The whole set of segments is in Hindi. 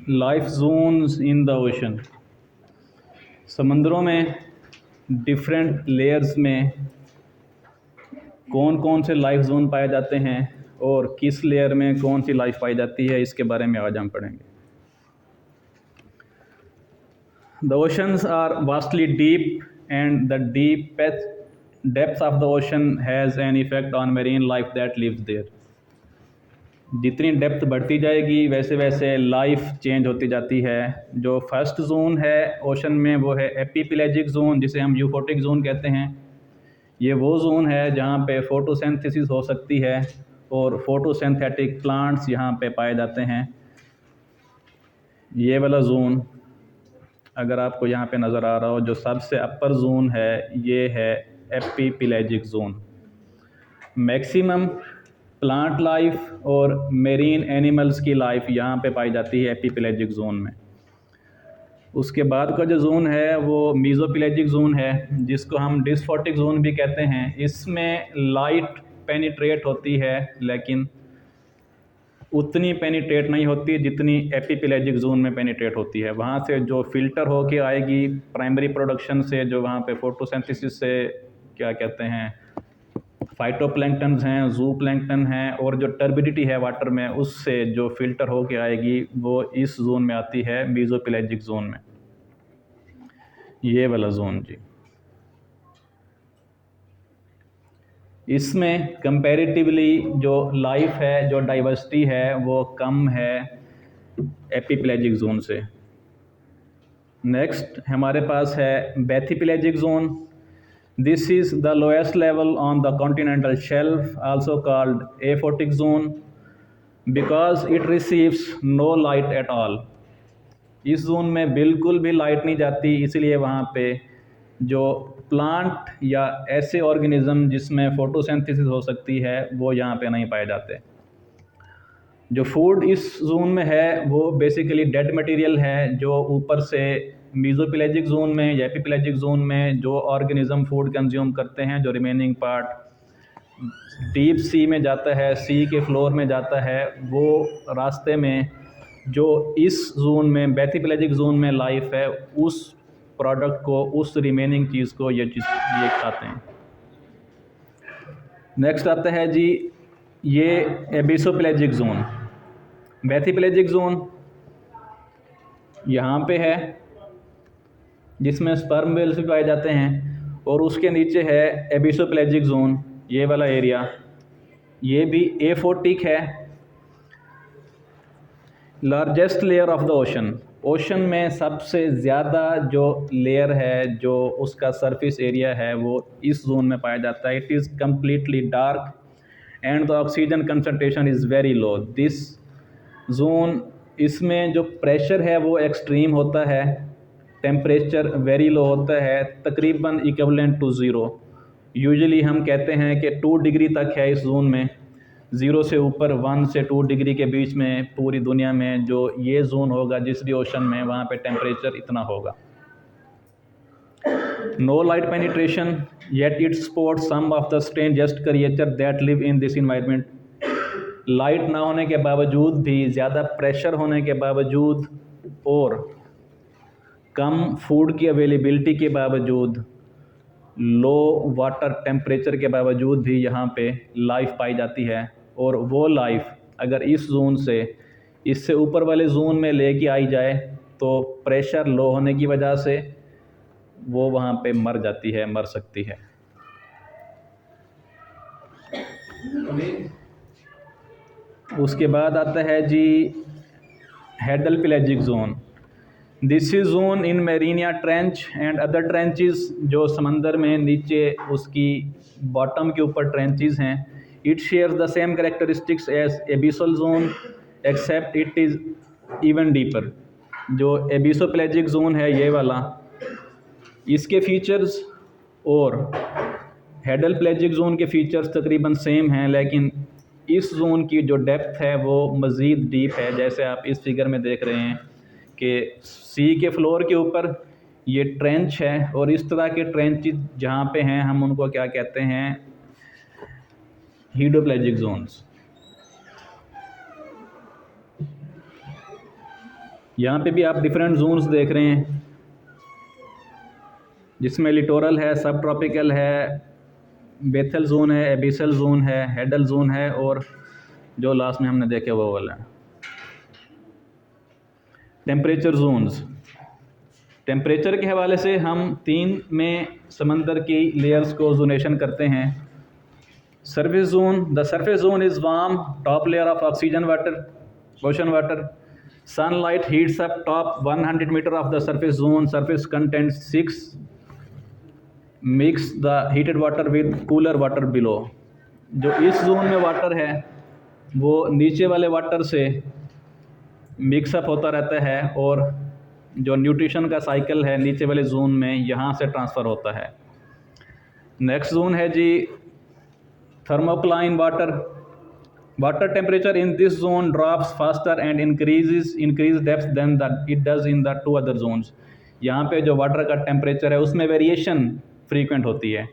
Life zones in the ocean. समंदरों में डिफरेंट लेयर्स में कौन कौन से लाइफ जोन पाए जाते हैं और किस लेयर में कौन सी लाइफ पाई जाती है, इसके बारे में आज हम पढ़ेंगे। The oceans are vastly deep and the depth of the ocean has an effect on marine life that lives there. जितनी डेप्थ बढ़ती जाएगी वैसे वैसे लाइफ चेंज होती जाती है। जो फर्स्ट जोन है ओशन में वो है एपीपेलेजिक जोन, जिसे हम यूफोटिक जोन कहते हैं। ये वो जोन है जहाँ पे फोटोसिंथेसिस हो सकती है और फोटोसिंथेटिक प्लांट्स यहाँ पे पाए जाते हैं। ये वाला जोन अगर आपको यहाँ पे नज़र आ रहा हो, जो सबसे अपर जोन है ये है एपीपेलेजिक जोन। मैक्सिमम प्लांट लाइफ और मेरीन एनिमल्स की लाइफ यहाँ पे पाई जाती है एपीपेलेजिक जोन में। उसके बाद का जो जोन है वो मीज़ोपेलेजिक जोन है, जिसको हम डिस्फोटिक जोन भी कहते हैं। इसमें लाइट पेनिट्रेट होती है लेकिन उतनी पेनिट्रेट नहीं होती जितनी एपीपेलेजिक जोन में पेनिट्रेट होती है। वहाँ से जो फ़िल्टर होके आएगी प्राइमरी प्रोडक्शन से, जो वहाँ पे फोटोसिंथेसिस से क्या कहते हैं फाइटोप्लैंक्टन्स हैं, जू प्लैंक्टन हैं, और जो टर्बिडिटी है वाटर में उससे जो फ़िल्टर होके आएगी वो इस जोन में आती है, मीज़ोपेलेजिक जोन में। ये वाला जोन जी, इसमें कंपैरेटिवली जो लाइफ है, जो डाइवर्सिटी है वो कम है एपीपेलेजिक जोन से। नेक्स्ट हमारे पास है बेथीपेलेजिक zone. This is the lowest level on the continental shelf, also called aphotic zone, because it receives no light at all. इस जोन में बिल्कुल भी लाइट नहीं जाती, इसलिए वहाँ पे जो प्लांट या ऐसे ऑर्गेनिज्म जिसमें फोटोसिंथेसिस हो सकती है वो यहाँ पे नहीं पाए जाते। जो फूड इस जोन में है वो बेसिकली डेड मटेरियल है, जो ऊपर से मीज़ोपेलेजिक जोन में या एपीपेलेजिक जोन में जो ऑर्गेनिज्म फूड कंज्यूम करते हैं, जो रिमेनिंग पार्ट डीप सी में जाता है, सी के फ्लोर में जाता है, वो रास्ते में जो इस जोन में बेथीपेलेजिक जोन में लाइफ है उस प्रोडक्ट को, उस रिमेनिंग चीज़ को ये खाते हैं। नेक्स्ट आता है जी ये एबिसोपेलेजिक जोन। बेथीपेलेजिक जोन यहाँ पे है जिसमें स्पर्म वेल्स भी पाए जाते हैं, और उसके नीचे है एबिसोपेलेजिक जोन, ये वाला एरिया, ये भी एफोटिक है। Largest layer of the ocean, ocean में सबसे ज़्यादा जो लेयर है, जो उसका सरफेस एरिया है, वो इस जोन में पाया जाता है। It is completely dark and the oxygen concentration is very low. This zone, इसमें जो प्रेशर है वो एक्सट्रीम होता है, टेम्परेचर वेरी लो होता है, तकरीबन इक्विवेलेंट टू ज़ीरो। यूजुअली हम कहते हैं कि 2 डिग्री तक है इस जोन में, 0 से ऊपर 1 से 2 डिग्री के बीच में पूरी दुनिया में जो ये जोन होगा जिस भी ओशन में, वहाँ पे टेम्परेचर इतना होगा। No light penetration yet it support some of the strangest creature that live in this environment. Light ना होने के बावजूद भी, ज़्यादा प्रेशर होने के बावजूद और कम फूड की अवेलेबिलिटी के बावजूद, लो वाटर टेम्परेचर के बावजूद भी यहाँ पे लाइफ पाई जाती है। और वो लाइफ अगर इस जोन से इससे ऊपर वाले जोन में लेके आई जाए तो प्रेशर लो होने की वजह से वो वहाँ पे मर जाती है, मर सकती है। उसके बाद आता है जी hadal pelagic zone. This is zone in Mariana trench and other trenches, जो समंदर में नीचे उसकी बॉटम के ऊपर ट्रेंचेस हैं। It shares the same characteristics as abyssal zone except it is even deeper. जो एबिसोपेलेजिक जोन है ये वाला, इसके फीचर्स और हेडल पेलेजिक जोन के फीचर्स तकरीबन सेम हैं, लेकिन इस जोन की जो डेप्थ है वो मज़ीद डीप है। जैसे आप इस फिगर में देख रहे हैं कि सी के फ्लोर के ऊपर ये ट्रेंच है, और इस तरह के ट्रेंच जहाँ पे हैं हम उनको क्या कहते हैं, हीडोप्लेजिक जोन्स। यहाँ पे भी आप डिफरेंट जोन्स देख रहे हैं, जिसमें लिटोरल है, सब ट्रॉपिकल है, बेथल जोन है, एबिसल जोन है, हेडल जोन है, और जो लास्ट में हमने देखे वो वाला है। टेम्परेचर जोन्स, टेम्परेचर के हवाले से हम 3 में समंदर की लेयर्स को जोनेशन करते हैं। Surface zone, the surface zone is warm, top layer of oxygen water, ocean water. Sunlight heats up top 100 metre of the surface zone, surface contents 6 mix the heated water with cooler water below. जो इस जोन में वाटर है वो नीचे वाले वाटर से मिक्सअप होता रहता है, और जो न्यूट्रिशन का साइकिल है नीचे वाले जोन में यहाँ से ट्रांसफ़र होता है। नेक्स्ट जोन है जी thermocline water. Water temperature in this zone drops faster and increase depth than it does in the 2 other zones. यहाँ पे जो वाटर का टेम्परेचर है उसमें वेरिएशन फ्रीक्वेंट होती है।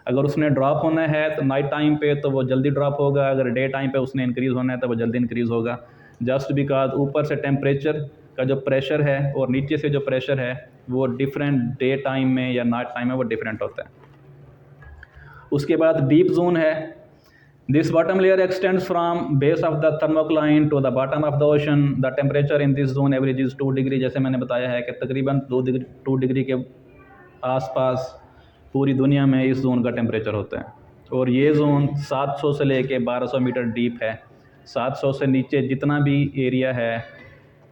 अगर उसने ड्रॉप होना है तो नाइट टाइम पे तो वो जल्दी ड्रॉप होगा, अगर डे टाइम पे उसने इंक्रीज़ होना है तो वो जल्दी इंक्रीज़ होगा, जस्ट बिकॉज ऊपर से टेम्परेचर का जो प्रेशर है और नीचे से जो प्रेशर है वो डिफरेंट डे टाइम में या नाइट टाइम में वो डिफरेंट होता है। उसके बाद डीप जोन है। This bottom layer extends from base of the thermocline to the bottom of the ocean. The temperature in this zone average is 2 degree. जैसे मैंने बताया है कि तकरीबन 2 डिग्री के आसपास पूरी दुनिया में इस जोन का टेम्परेचर होता है, और ये जोन 700 से लेके 1200 मीटर डीप है। 700 से नीचे जितना भी एरिया है,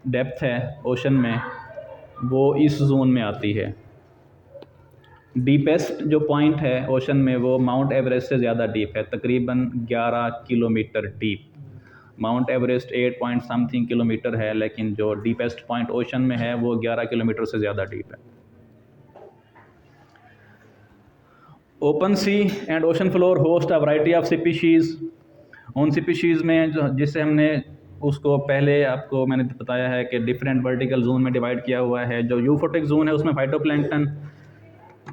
डेप्थ है ओशन में, वो इस जोन में आती है। डीपेस्ट जो पॉइंट है ओशन में वो माउंट एवरेस्ट से ज़्यादा डीप है, तकरीबन 11 kilometre deep. Mount Everest 8 point something kilometre है, लेकिन जो डीपेस्ट पॉइंट ओशन में है वो 11 किलोमीटर से ज़्यादा डीप है। Open sea and ocean floor host a variety of species. उन स्पीशीज़ में जो जिससे हमने उसको पहले आपको मैंने बताया है कि डिफरेंट वर्टिकल जोन में डिवाइड किया हुआ है। जो यूफोटिक जोन है उसमें फाइटोप्लैंक्टन,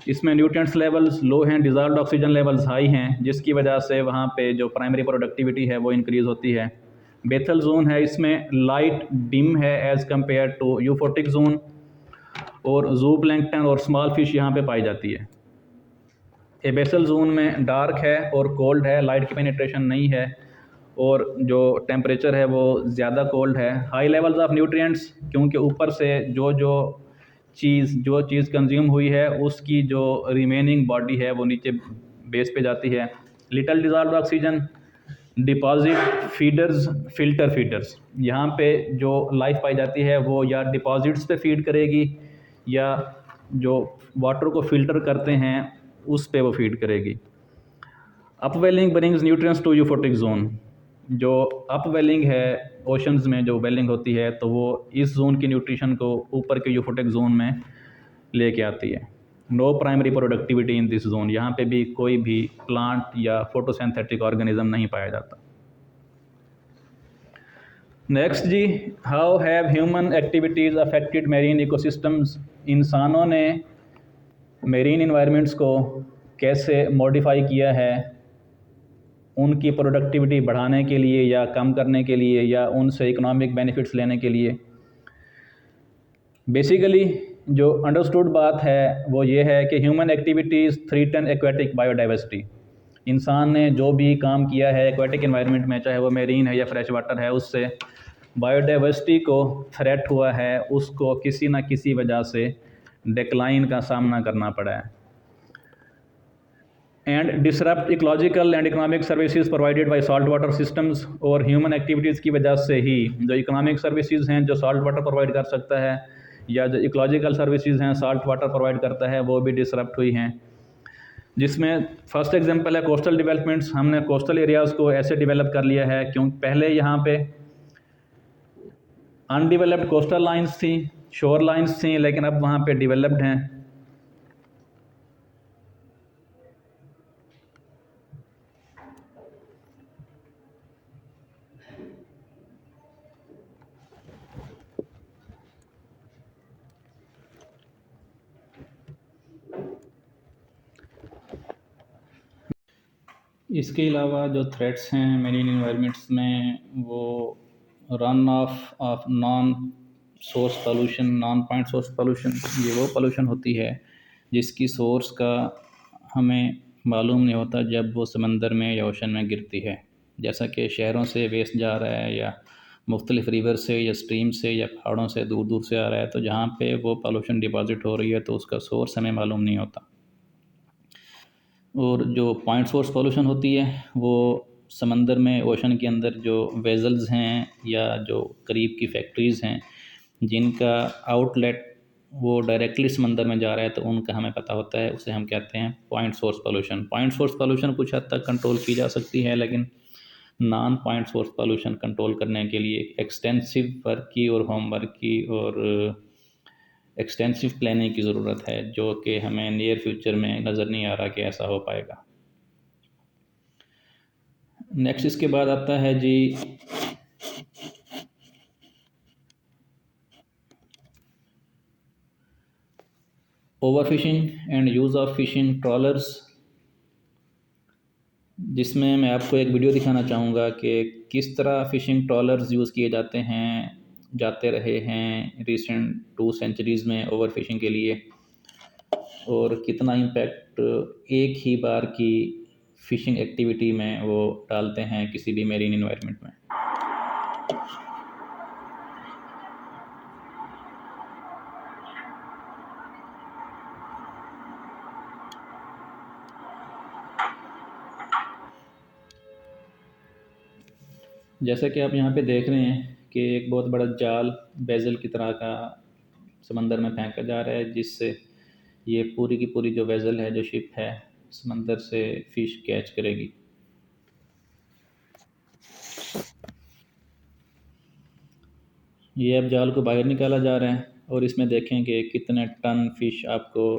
इसमें न्यूट्रिएंट्स लेवल्स लो हैं, डिज़ॉल्व्ड ऑक्सीजन लेवल्स हाई हैं, जिसकी वजह से वहाँ पे जो प्राइमरी प्रोडक्टिविटी है वो इंक्रीज़ होती है। बेथल जोन है, इसमें लाइट डिम है as compare to euphotic zone, और जू प्लैंक्टन और स्मॉल फिश यहाँ पे पाई जाती है। एबेसल जोन में डार्क है और कोल्ड है, लाइट की पेनिट्रेशन नहीं है, और जो टेम्परेचर है वो ज़्यादा कोल्ड है। हाई लेवल्स ऑफ न्यूट्रिएंट्स, क्योंकि ऊपर से जो चीज़ कंज्यूम हुई है उसकी जो रिमेनिंग बॉडी है वो नीचे बेस पे जाती है। Little dissolved oxygen, deposit feeders, filter feeders, यहाँ पे जो लाइफ पाई जाती है वो या डिपॉजिट्स पे फीड करेगी या जो वाटर को फिल्टर करते हैं उस पे वो फीड करेगी। Upwelling brings nutrients to euphotic zone. जो अपवेलिंग है ओशंस में जो वेलिंग होती है तो वो इस जोन की न्यूट्रिशन को ऊपर के यूफोटिक जोन में लेके आती है। No primary productivity in this zone, यहाँ पे भी कोई भी प्लांट या फोटोसिंथेटिक ऑर्गेनिज्म नहीं पाया जाता। नेक्स्ट जी, how have human activities affected marine ecosystems. इंसानों ने मेरीन इन्वायरमेंट्स को कैसे मॉडिफाई किया है उनकी प्रोडक्टिविटी बढ़ाने के लिए या कम करने के लिए या उनसे इकोनॉमिक बेनिफिट्स लेने के लिए। बेसिकली जो अंडरस्टूड बात है वो ये है कि human activities threaten aquatic biodiversity. इंसान ने जो भी काम किया है एक्वेटिक एनवायरनमेंट में, चाहे वो मेरीन है या फ्रेश वाटर है, उससे बायोडाइवर्सिटी को थ्रेट हुआ है, उसको किसी न किसी वजह से डिक्लाइन का सामना करना पड़ा है। And disrupt ecological and economic services provided by salt water systems. और ह्यूमन एक्टिविटीज़ की वजह से ही जो इकोनॉमिक सर्विसेज हैं जो सॉल्ट वाटर प्रोवाइड कर सकता है, या जो इकोलॉजिकल सर्विसेज हैं सॉल्ट वाटर प्रोवाइड करता है, वो भी डिसरप्ट हुई हैं। जिसमें फर्स्ट एग्जांपल है कोस्टल डेवलपमेंट्स। हमने कोस्टल एरियाज़ को ऐसे डेवलप कर लिया है क्योंकि पहले यहाँ पे अनडेवलप्ड कोस्टल लाइंस थी, शोर लाइंस थी, लेकिन अब वहाँ पे डेवलप्ड हैं। इसके अलावा जो थ्रेट्स हैं मेरीन इन्वायरमेंट्स में, वो run of non source pollution, non point source pollution, ये वो पोल्यूशन होती है जिसकी सोर्स का हमें मालूम नहीं होता जब वो समंदर में या ओशन में गिरती है। जैसा कि शहरों से वेस्ट जा रहा है या मुख्तलिफ रिवर से या स्ट्रीम से या पहाड़ों से दूर दूर से आ रहा है, तो जहाँ पे वो पोल्यूशन डिपॉजिट हो रही है तो उसका सोर्स हमें मालूम नहीं होता। और जो पॉइंट सोर्स पोल्यूशन होती है वो समंदर में, ओशन के अंदर जो वेजल्स हैं या जो करीब की फैक्ट्रीज़ हैं जिनका आउटलेट वो डायरेक्टली समंदर में जा रहा है, तो उनका हमें पता होता है, उसे हम कहते हैं point source pollution. Point source pollution कुछ हद तक कंट्रोल की जा सकती है, लेकिन non point source pollution control करने के लिए एक्सटेंसिव वर्क की और होमवर्क की और एक्सटेंसिव प्लानिंग की ज़रूरत है, जो कि हमें नियर फ्यूचर में नज़र नहीं आ रहा कि ऐसा हो पाएगा। नेक्स्ट इसके बाद आता है जी overfishing and use of fishing trawlers, जिसमें मैं आपको एक वीडियो दिखाना चाहूँगा कि किस तरह फ़िशिंग ट्रॉलर्स यूज़ किए जाते रहे हैं रिसेंट 2 सेंचुरीज़ में ओवर फिशिंग के लिए, और कितना इम्पैक्ट एक ही बार की फ़िशिंग एक्टिविटी में वो डालते हैं किसी भी मेरीन इन्वायरमेंट में। जैसा कि आप यहाँ पे देख रहे हैं कि एक बहुत बड़ा जाल बेजल की तरह का समंदर में फेंका जा रहा है, जिससे ये पूरी की पूरी जो वेज़ल है, जो शिप है, समंदर से फ़िश कैच करेगी। ये अब जाल को बाहर निकाला जा रहा है और इसमें देखें कि कितने टन फ़िश आपको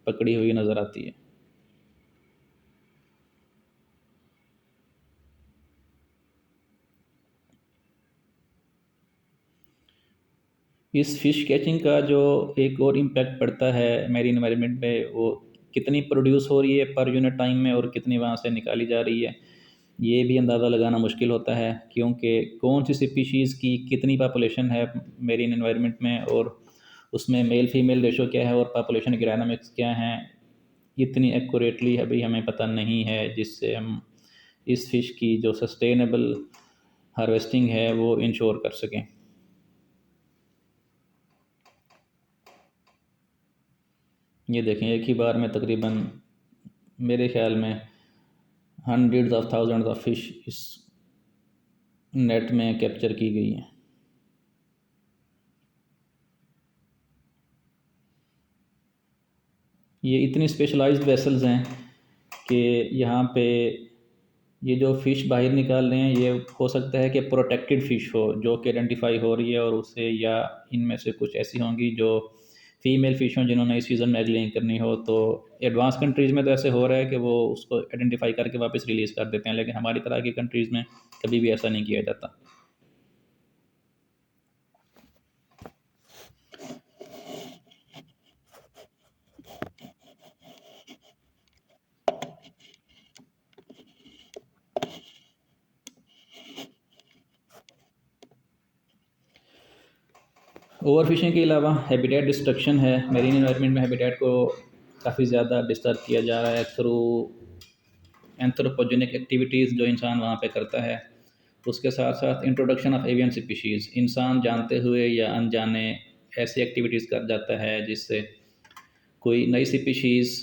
पकड़ी हुई नज़र आती है। इस फ़िश कैचिंग का जो एक और इम्पैक्ट पड़ता है मैरीन एनवायरनमेंट में, वो कितनी प्रोड्यूस हो रही है पर यूनिट टाइम में और कितनी वहाँ से निकाली जा रही है, ये भी अंदाज़ा लगाना मुश्किल होता है, क्योंकि कौन सी स्पीशीज़ की कितनी पॉपुलेशन है मेरीन एनवायरनमेंट में और उसमें मेल फीमेल रेशो क्या है और पॉपुलेशन की डायनामिक्स क्या हैं, इतनी एक्यूरेटली अभी हमें पता नहीं है, जिससे हम इस फ़िश की जो सस्टेनेबल हार्वेस्टिंग है वो इंश्योर कर सकें। ये देखें, एक ही बार में तकरीबन मेरे ख्याल में hundreds of thousands of fish इस नेट में कैप्चर की गई हैं। ये इतनी स्पेशलाइज्ड वेसल्स हैं कि यहाँ पे ये जो फ़िश बाहर निकाल रहे हैं, ये हो सकता है कि प्रोटेक्टेड फ़िश हो जो कि आइडेंटिफाई हो रही है, और उसे या इनमें से कुछ ऐसी होंगी जो फीमेल फ़िश हों जिन्होंने इस सीज़न में एग लेइंग करनी हो। तो एडवांस कंट्रीज़ में तो ऐसे हो रहा है कि वो उसको आइडेंटिफाई करके वापस रिलीज़ कर देते हैं, लेकिन हमारी तरह की कंट्रीज़ में कभी भी ऐसा नहीं किया जाता। ओवर फिशिंग के अलावा हैबिटेट डिस्ट्रक्शन है। मेरीन एनवायरनमेंट में हैबिटेट को काफ़ी ज़्यादा डिस्टर्ब किया जा रहा है थ्रू एंथ्रोपोजेनिक एक्टिविटीज़ जो इंसान वहाँ पे करता है। उसके साथ साथ इंट्रोडक्शन ऑफ एवियन स्पीशीज़, इंसान जानते हुए या अनजाने ऐसी एक्टिविटीज़ कर जाता है जिससे कोई नई स्पीशीज़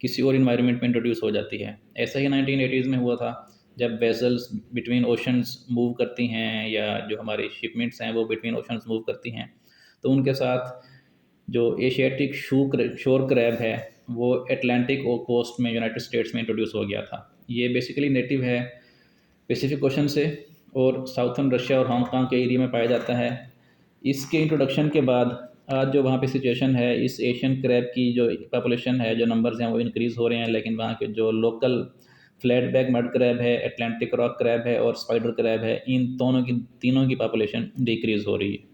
किसी और इन्वायरमेंट में इंट्रोड्यूस हो जाती है। ऐसा ही 1980s में हुआ था, जब वेसल्स बिटवीन ओशंस मूव करती हैं या जो हमारी शिपमेंट्स हैं वो बिटवीन ओशंस मूव करती हैं, तो उनके साथ जो एशियाटिक शोर क्रैब है वो अटलांटिक कोस्ट में यूनाइटेड स्टेट्स में इंट्रोड्यूस हो गया था। ये बेसिकली नेटिव है पैसिफिक ओशन से और साउथर्न रशिया और हांगकांग के एरिया में पाया जाता है। इसके इंट्रोडक्शन के बाद आज जो वहाँ पे सिचुएशन है, इस एशियन क्रैब की जो पॉपुलेशन है, जो नंबर्स हैं वो इंक्रीज़ हो रहे हैं, लेकिन वहाँ के जो local flat back mud crab है, अटलांटिक रॉक क्रैब है और स्पाइडर क्रैब है, इन तीनों की पॉपुलेशन डिक्रीज़ हो रही है।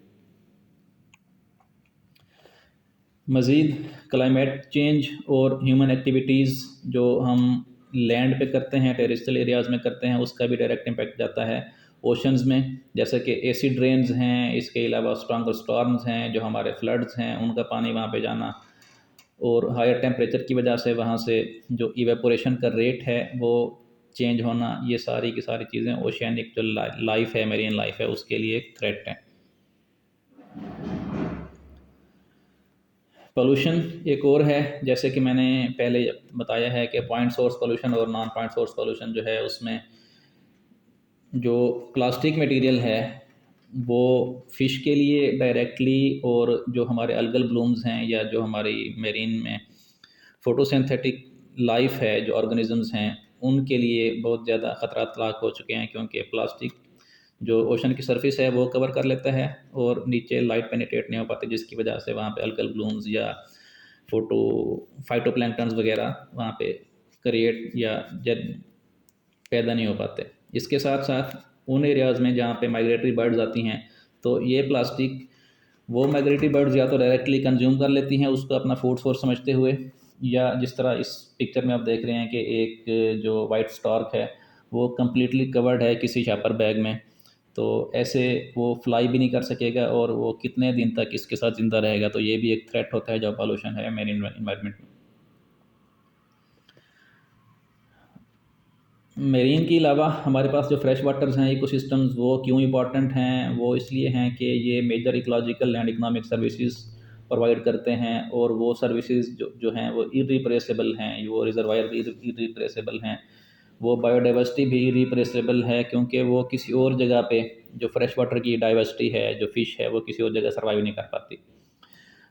मज़ीद क्लाइमेट चेंज और ह्यूमन एक्टिविटीज़ जो हम लैंड पे करते हैं, टेरेस्ट्रियल एरियाज़ में करते हैं, उसका भी डायरेक्ट इम्पैक्ट जाता है। ओशंस में, जैसे कि एसिड रेन्स हैं, इसके अलावा स्ट्रॉन्गर स्टॉर्म्स हैं, जो हमारे फ्लड्स हैं उनका पानी वहाँ पे जाना, और हायर टेम्परेचर की वजह से वहाँ से जो इवेपोरेशन का रेट है वो चेंज होना, ये सारी की सारी चीज़ें ओशियानिक जो लाइफ है, मेरीन लाइफ है, उसके लिए एक थ्रेट है। पोल्यूशन एक और है, जैसे कि मैंने पहले बताया है कि पॉइंट सोर्स पोल्यूशन और नॉन पॉइंट सोर्स पोल्यूशन जो है, उसमें जो प्लास्टिक मटेरियल है वो फ़िश के लिए डायरेक्टली, और जो हमारे अलगल ब्लूम्स हैं या जो हमारी मेरीन में फोटोसिंथेटिक लाइफ है, जो ऑर्गेनिजम्स हैं, उनके लिए बहुत ज़्यादा ख़तरात लाक हो चुके हैं, क्योंकि प्लास्टिक जो ओशन की सरफेस है वो कवर कर लेता है और नीचे लाइट पेनिट्रेट नहीं हो पाती, जिसकी वजह से वहाँ पे अल्कल ब्लूम्स या फाइटोप्लैंक्टन्स वगैरह वहाँ पे क्रिएट या पैदा नहीं हो पाते। इसके साथ साथ उन एरियाज़ में जहाँ पे माइग्रेटरी बर्ड्स आती हैं, तो ये प्लास्टिक वो माइग्रेटरी बर्ड्स या तो डायरेक्टली कंज्यूम कर लेती हैं उसको अपना फूड सोर्स समझते हुए, या जिस तरह इस पिक्चर में आप देख रहे हैं कि एक जो वाइट स्टॉर्क है वो कम्प्लीटली कवर्ड है किसी शापर बैग में, तो ऐसे वो फ्लाई भी नहीं कर सकेगा और वो कितने दिन तक इसके साथ ज़िंदा रहेगा। तो ये भी एक थ्रेट होता है जो पॉल्यूशन है मेरीन इन्वायरमेंट में। मेरीन के अलावा हमारे पास जो फ्रेश वाटर्स हैं इकोसिस्टम्स, वो क्यों इंपॉर्टेंट हैं? वो इसलिए हैं कि ये major ecological and economic services provide करते हैं, और वो सर्विसेज जो हैं वो इरिप्लेसेबल हैं, वो रिजर्वायर इरिप्लेसेबल हैं, वो बायोडाइवर्सिटी भी इरिप्लेसेबल है, क्योंकि वो किसी और जगह पे जो फ्रेश वाटर की डाइवर्सिटी है, जो फ़िश है, वो किसी और जगह सर्वाइव नहीं कर पाती।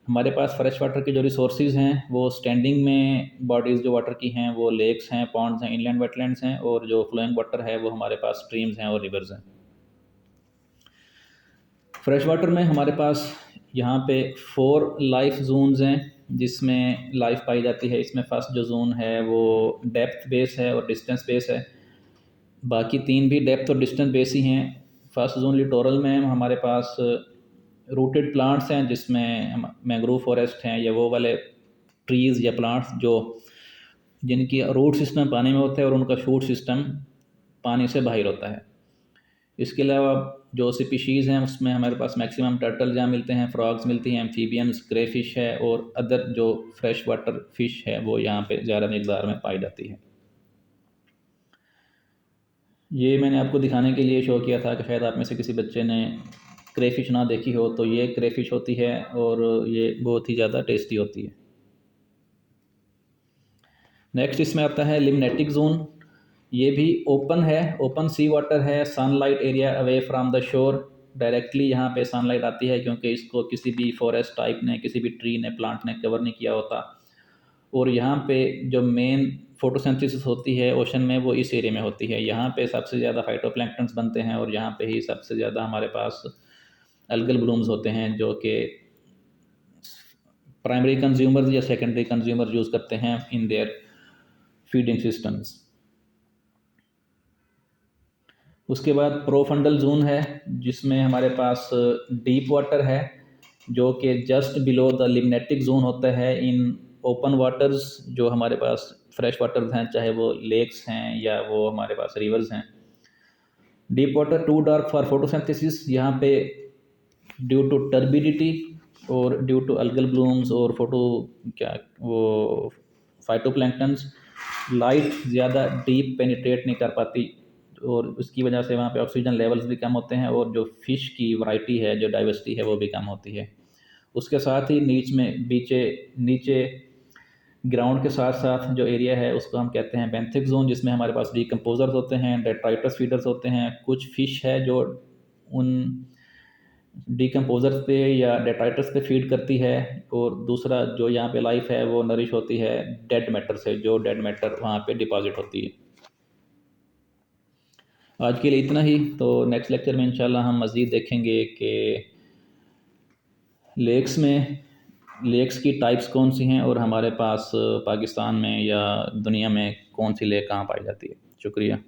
हमारे पास फ्रेश वाटर के जो रिसोर्सेज हैं वो स्टैंडिंग में बॉडीज़ जो वाटर की हैं वो लेक्स हैं, पॉन्ड्स हैं, इनलैंड वेटलैंड्स हैं, और जो फ्लोइंग वाटर है वो हमारे पास स्ट्रीम्स हैं और रिवर्स हैं। फ्रेश वाटर में हमारे पास यहाँ पे 4 लाइफ जोन्स हैं जिसमें लाइफ पाई जाती है। इसमें फर्स्ट जो जोन है वो डेप्थ बेस है और डिस्टेंस बेस है, बाकी 3 भी डेप्थ और डिस्टेंस बेस ही हैं। फर्स्ट जोन लिटोरल में हमारे पास रूटेड प्लांट्स हैं, जिसमें मैंग्रोव फॉरेस्ट हैं या वो वाले ट्रीज़ या प्लांट्स जो जिनकी रूट सिस्टम पानी में होता है और उनका शूट सिस्टम पानी से बाहर होता है। इसके अलावा जो स्पीशीज़ हैं उसमें हमारे पास मैक्सिमम टर्टल जहाँ मिलते हैं, फ्रॉग्स मिलती हैं, एम्फीबियंस, ग्रे फिश है, और अदर जो फ्रेश वाटर फिश है वो यहाँ पे ज़्यादा मकदार में पाई जाती है। ये मैंने आपको दिखाने के लिए शो किया था कि शायद आप में से किसी बच्चे ने क्रेफिश ना देखी हो, तो ये क्रेफिश होती है और ये बहुत ही ज़्यादा टेस्टी होती है। नेक्स्ट इसमें आता है लिम्नेटिक जोन। ये भी ओपन है, ओपन सी वाटर है, sunlight area away from the shore. Directly यहाँ पे सनलाइट आती है क्योंकि इसको किसी भी फॉरेस्ट टाइप ने, किसी भी ट्री ने, प्लांट ने कवर नहीं किया होता, और यहाँ पे जो मेन फोटोसिंथेसिस होती है ओशन में वो इस एरिया में होती है। यहाँ पे सबसे ज़्यादा फाइटोप्लैंक्टन्स बनते हैं और यहाँ पे ही सबसे ज़्यादा हमारे पास अलगल ब्लूम्स होते हैं, जो कि प्राइमरी कंज्यूमर्स या सेकेंडरी कंज्यूमर यूज़ करते हैं इन देयर फीडिंग सिस्टम्स। उसके बाद प्रोफंडल जोन है जिसमें हमारे पास डीप वाटर है, जो कि just below the limnetic zone होता है। इन ओपन वाटर्स जो हमारे पास फ्रेश वाटर्स हैं, चाहे वो लेक्स हैं या वो हमारे पास रिवर्स हैं। Deep water too dark for photosynthesis, यहाँ पे ड्यू टू टर्बिडिटी और ड्यू टू अल्गल ब्लूम्स और वो फाइटोप्लैंक्टन्स, लाइट ज़्यादा डीप पेनिट्रेट नहीं कर पाती, और उसकी वजह से वहाँ पे ऑक्सीजन लेवल्स भी कम होते हैं और जो फ़िश की वैरायटी है, जो डाइवर्सिटी है, वो भी कम होती है। उसके साथ ही नीचे ग्राउंड के साथ साथ जो एरिया है उसको हम कहते हैं बेंथिक जोन, जिसमें हमारे पास डिकम्पोजर्स होते हैं, डेट्राइटस फीडर्स होते हैं। कुछ फ़िश है जो उन डिकम्पोजर्स पे या डेट्राइटस पे फीड करती है, और दूसरा जो यहाँ पे लाइफ है वो नरिश होती है डेड मैटर से, जो डेड मैटर वहाँ पे डिपॉजिट होती है। आज के लिए इतना ही। तो नेक्स्ट लेक्चर में इंशाल्लाह हम मज़ीद देखेंगे कि लेक्स की टाइप्स कौन सी हैं और हमारे पास पाकिस्तान में या दुनिया में कौन सी लेक कहाँ पाई जाती है। शुक्रिया।